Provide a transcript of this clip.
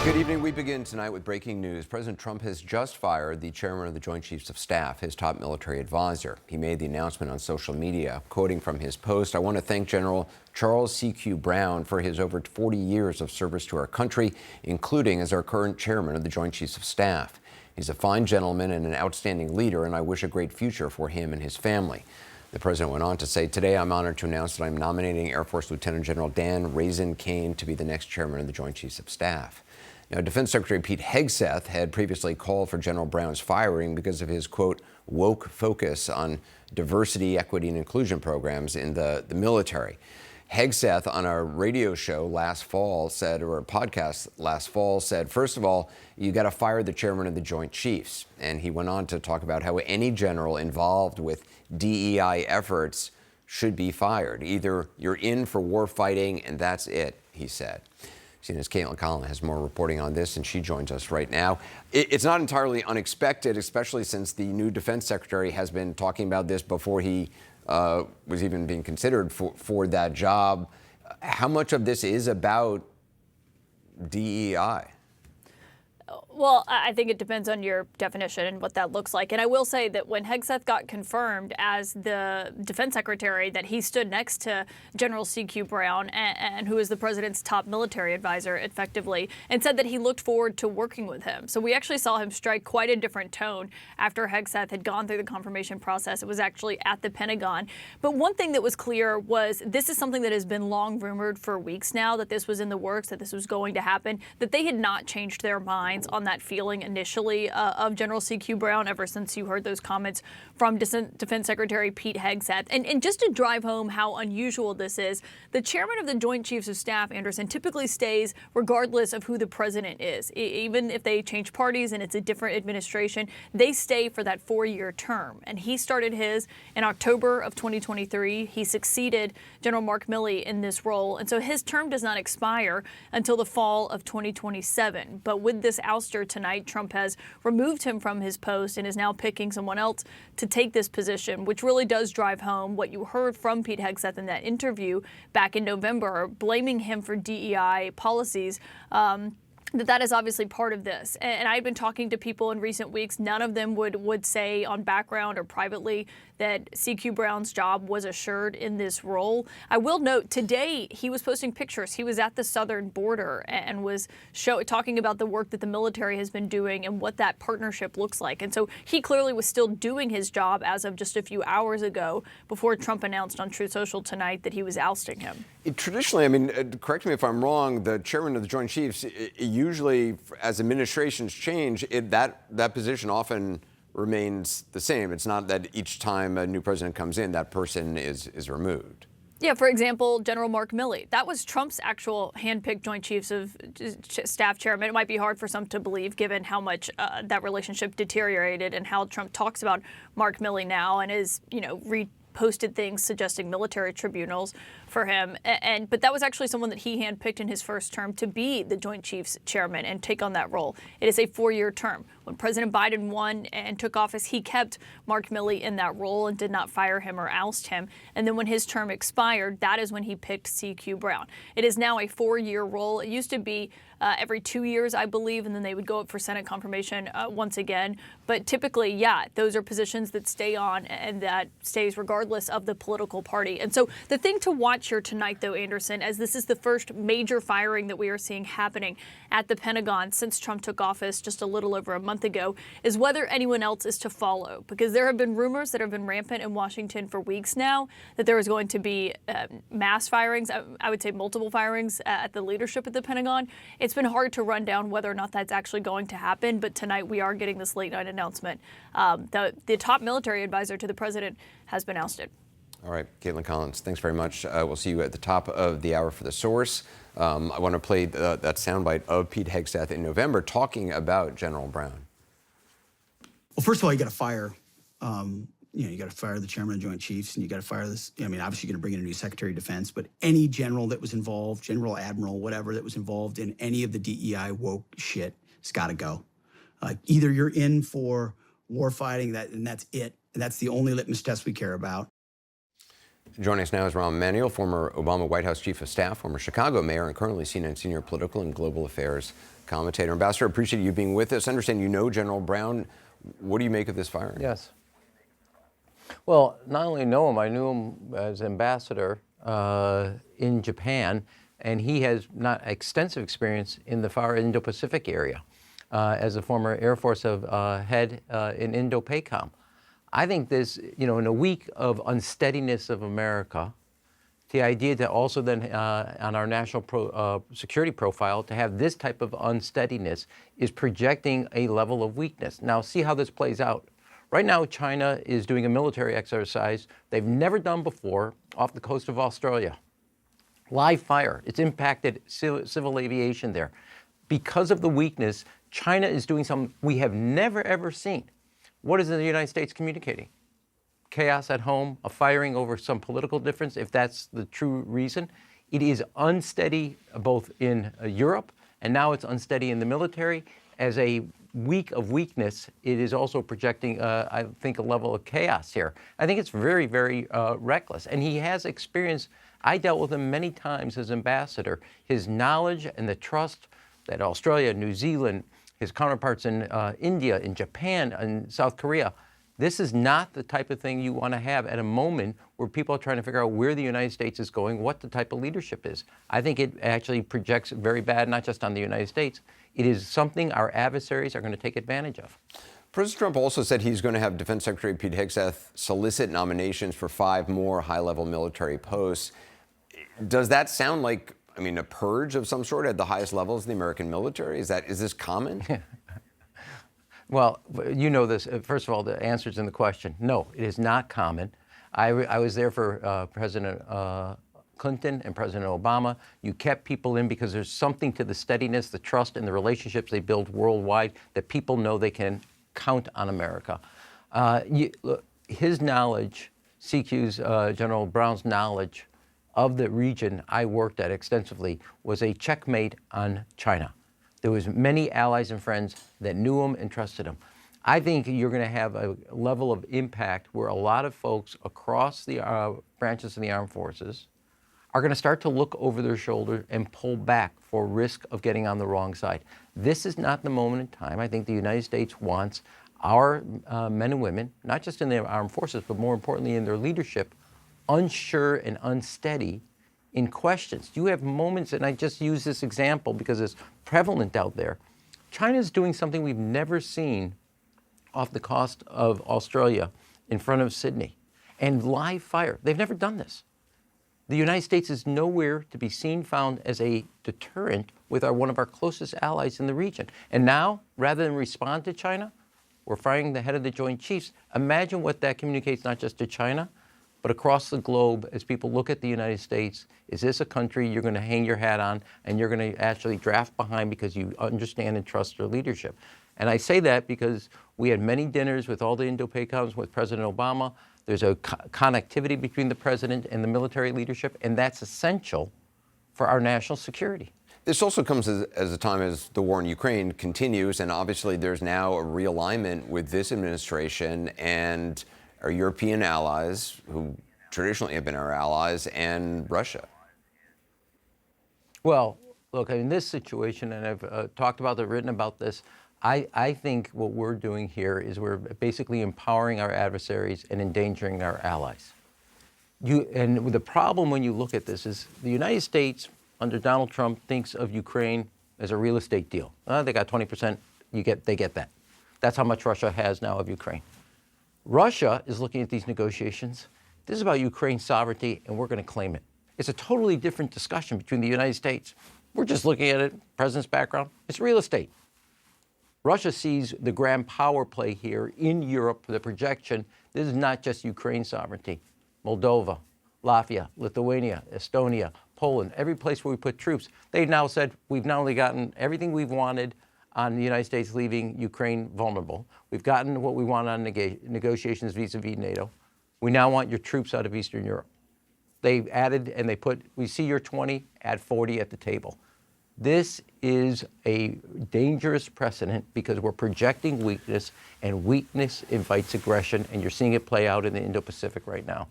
Good evening. We begin tonight with breaking news. President Trump has just fired the chairman of the Joint Chiefs of Staff, his top military advisor. He made the announcement on social media. Quoting from his post, "I want to thank General Charles C.Q. Brown for his over 40 years of service to our country, including as our current chairman of the Joint Chiefs of Staff. He's a fine gentleman and an outstanding leader, and I wish a great future for him and his family." The president went on to say, "Today I'm honored to announce that I'm nominating Air Force Lieutenant General Dan Raisin Kane to be the next chairman of the Joint Chiefs of Staff." Now, Defense Secretary Pete Hegseth had previously called for General Brown's firing because of his, quote, woke focus on diversity, equity, and inclusion programs in the military. Hegseth, on a radio show last fall said, or a podcast last fall said, first of all, you got to fire the chairman of the Joint Chiefs. And he went on to talk about how any general involved with DEI efforts should be fired. Either you're in for war fighting and that's it, he said. CNN's Caitlin Collins has more reporting on this, and she joins us right now. It's not entirely unexpected, especially since the new defense secretary has been talking about this before he was even being considered for that job. How much of this is about DEI? Well, I think it depends on your definition and what that looks like. And I will say that when Hegseth got confirmed as the defense secretary, that he stood next to General C.Q. Brown, and who is the president's top military advisor, effectively, and said that he looked forward to working with him. So we actually saw him strike quite a different tone after Hegseth had gone through the confirmation process. It was actually at the Pentagon. But one thing that was clear was this is something that has been long rumored for weeks now, that this was in the works, that this was going to happen, that they had not changed their minds on that feeling initially of General C.Q. Brown ever since you heard those comments from Defense Secretary Pete Hegseth. And just to drive home how unusual this is, the chairman of the Joint Chiefs of Staff, Anderson, typically stays regardless of who the president is. Even if they change parties and it's a different administration, they stay for that 4-year term. And he started his in October of 2023. He succeeded General Mark Milley in this role. And so his term does not expire until the fall of 2027. But with this ouster tonight, Trump has removed him from his post and is now picking someone else to take this position, which really does drive home what you heard from Pete Hegseth in that interview back in November, blaming him for DEI policies. That is obviously part of this. And I've been talking to people in recent weeks. None of them would say on background or privately that C.Q. Brown's job was assured in this role. I will note today he was posting pictures. He was at the southern border and was talking about the work that the military has been doing and what that partnership looks like. And so he clearly was still doing his job as of just a few hours ago before Trump announced on Truth Social tonight that he was ousting him. Traditionally, I mean, correct me if I'm wrong, the chairman of the Joint Chiefs, usually as administrations change, that position often remains the same. It's not that each time a new president comes in, that person is removed. Yeah, for example, General Mark Milley. That was Trump's actual handpicked Joint Chiefs of Staff chairman. It might be hard for some to believe given how much that relationship deteriorated and how Trump talks about Mark Milley now and is, posted things suggesting military tribunals for him. But that was actually someone that he handpicked in his first term to be the Joint Chiefs chairman and take on that role. It is a 4-year term. When President Biden won and took office, he kept Mark Milley in that role and did not fire him or oust him. And then when his term expired, that is when he picked C.Q. Brown. It is now a 4-year role. It used to be every 2 years, I believe, and then they would go up for Senate confirmation once again. But typically, yeah, those are positions that stay on and that stays regardless of the political party. And so the thing to watch here tonight, though, Anderson, as this is the first major firing that we are seeing happening at the Pentagon since Trump took office just a little over a month ago, is whether anyone else is to follow. Because there have been rumors that have been rampant in Washington for weeks now that there is going to be mass firings, I would say multiple firings at the leadership at the Pentagon. It's been hard to run down whether or not that's actually going to happen, but tonight we are getting this late night announcement. The top military advisor to the president has been ousted. All right, Caitlin Collins, thanks very much. We'll see you at the top of the hour for The Source. I want to play that soundbite of Pete Hegseth in November talking about General Brown. Well, first of all, you got to fire you got to fire the chairman of the Joint Chiefs, and you got to fire this. I mean, obviously, you're going to bring in a new Secretary of Defense, but any general that was involved, general, admiral, whatever, that was involved in any of the DEI woke shit, it's got to go. Either you're in for war fighting, and that's it, and that's the only litmus test we care about. Joining us now is Rahm Emanuel, former Obama White House Chief of Staff, former Chicago mayor, and currently CNN senior political and global affairs commentator. Ambassador, appreciate you being with us. I understand you know General Brown. What do you make of this firing? Yes. Well, not only know him, I knew him as ambassador in Japan, and he has not extensive experience in the far Indo-Pacific area as a former Air Force head in Indo-PACOM. I think this, in a week of unsteadiness of America, the idea that also then on our national security profile to have this type of unsteadiness is projecting a level of weakness. Now, see how this plays out. Right now, China is doing a military exercise they've never done before off the coast of Australia. Live fire. It's impacted civil aviation there. Because of the weakness, China is doing something we have never, ever seen. What is the United States communicating? Chaos at home, a firing over some political difference, if that's the true reason. It is unsteady both in Europe, and now it's unsteady in the military. As a week of weakness, it is also projecting, I think, a level of chaos here. I think it's very, very reckless. And he has experience. I dealt with him many times as ambassador. His knowledge and the trust that Australia, New Zealand, his counterparts in India, in Japan, and South Korea, this is not the type of thing you want to have at a moment where people are trying to figure out where the United States is going, what the type of leadership is. I think it actually projects very bad, not just on the United States. It is something our adversaries are going to take advantage of. President Trump also said he's going to have Defense Secretary Pete Hegseth solicit nominations for 5 more high-level military posts. Does that sound like, a purge of some sort at the highest levels of the American military? Is this common? Well, you know this. First of all, the answer's in the question. No, it is not common. I was there for President Clinton and President Obama. You kept people in because there's something to the steadiness, the trust, and the relationships they build worldwide that people know they can count on America. His knowledge, CQ's General Brown's knowledge of the region I worked at extensively was a checkmate on China. There was many allies and friends that knew him and trusted him. I think you're going to have a level of impact where a lot of folks across the branches of the armed forces are going to start to look over their shoulder and pull back for risk of getting on the wrong side. This is not the moment in time. I think the United States wants our men and women, not just in the armed forces, but more importantly in their leadership, unsure and unsteady in questions. You have moments, and I just use this example because it's prevalent out there. China's doing something we've never seen off the coast of Australia in front of Sydney. And live fire. They've never done this. The United States is nowhere to be seen, found as a deterrent with one of our closest allies in the region. And now, rather than respond to China, we're firing the head of the Joint Chiefs. Imagine what that communicates not just to China, but across the globe as people look at the United States. Is this a country you're going to hang your hat on and you're going to actually draft behind because you understand and trust their leadership? And I say that because we had many dinners with all the Indo-PACOMs with President Obama. There's a connectivity between the president and the military leadership, and that's essential for our national security. This also comes as a time as the war in Ukraine continues, and obviously there's now a realignment with this administration and our European allies, who traditionally have been our allies, and Russia. Well, look, in this situation, and I've talked about it, written about this, I think what we're doing here is we're basically empowering our adversaries and endangering our allies. And the problem when you look at this is the United States, under Donald Trump, thinks of Ukraine as a real estate deal. They got 20%, they get that. That's how much Russia has now of Ukraine. Russia is looking at these negotiations. This is about Ukraine's sovereignty, and we're going to claim it. It's a totally different discussion between the United States. We're just looking at it, president's background. It's real estate. Russia sees the grand power play here in Europe, the projection. This is not just Ukraine's sovereignty. Moldova, Latvia, Lithuania, Estonia, Poland, every place where we put troops, they've now said we've not only gotten everything we've wanted on the United States leaving Ukraine vulnerable. We've gotten what we want on negotiations vis-a-vis NATO. We now want your troops out of Eastern Europe. They've added and they put, we see your 20, add 40 at the table. This is a dangerous precedent because we're projecting weakness, and weakness invites aggression, and you're seeing it play out in the Indo-Pacific right now.